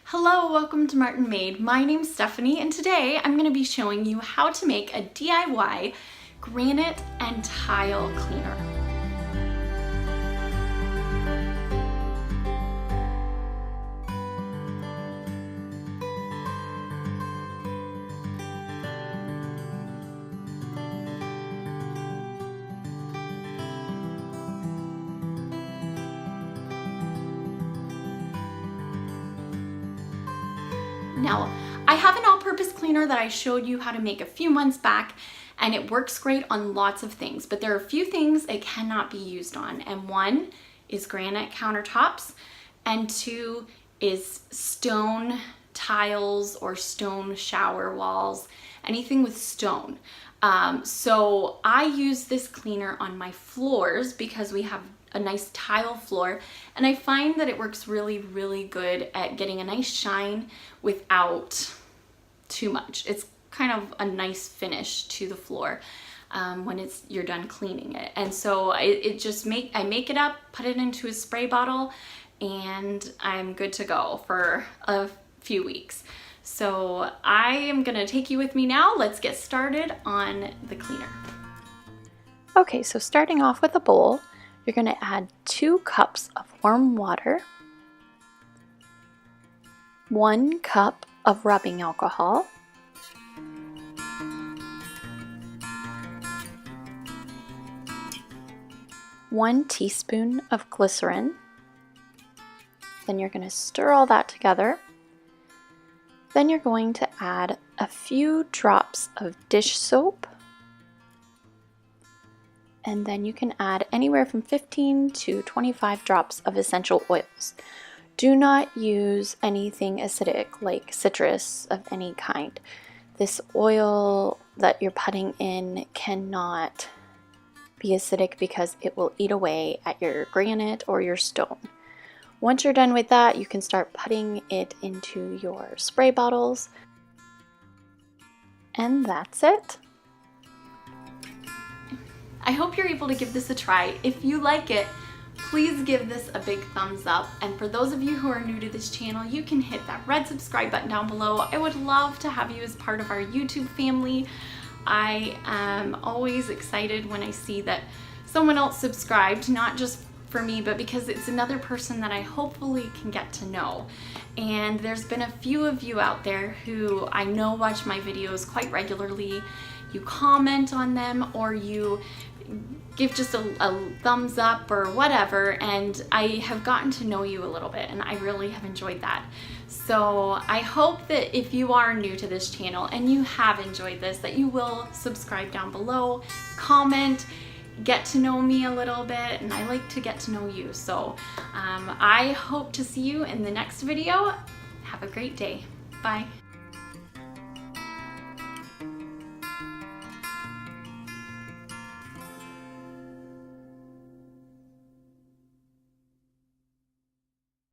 Hello, welcome to Martinmade. My name's Stephanie and today I'm going to be showing you how to make a DIY granite and tile cleaner. Now, I have an all-purpose cleaner that I showed you how to make a few months back, and it works great on lots of things, but there are a few things it cannot be used on, and one is granite countertops, and two is stone tiles or stone shower walls, anything with stone. So I use this cleaner on my floors because we have a nice tile floor, and I find that it works really good at getting a nice shine without too much. It's kind of a nice finish to the floor when you're done cleaning it. And so I make it up, put it into a spray bottle, and I'm good to go for a few weeks. So I am gonna take you with me now. Let's get started on the cleaner. Okay, so starting off with a bowl, you're going to add 2 cups of warm water, 1 cup of rubbing alcohol, 1 teaspoon of glycerin. Then you're going to stir all that together. Then you're going to add a few drops of dish soap. And then you can add anywhere from 15 to 25 drops of essential oils. Do not use anything acidic like citrus of any kind. This oil that you're putting in cannot be acidic because it will eat away at your granite or your stone. Once you're done with that, you can start putting it into your spray bottles. And that's it. I hope you're able to give this a try. If you like it, please give this a big thumbs up. And for those of you who are new to this channel, you can hit that red subscribe button down below. I would love to have you as part of our YouTube family. I am always excited when I see that someone else subscribed, not just for me, but because it's another person that I hopefully can get to know. And there's been a few of you out there who I know watch my videos quite regularly. You comment on them or you give just a thumbs up or whatever, and I have gotten to know you a little bit, and I really have enjoyed that. So I hope that if you are new to this channel and you have enjoyed this, that you will subscribe down below, comment, get to know me a little bit, and I like to get to know you. So I hope to see you in the next video. Have a great day. Bye.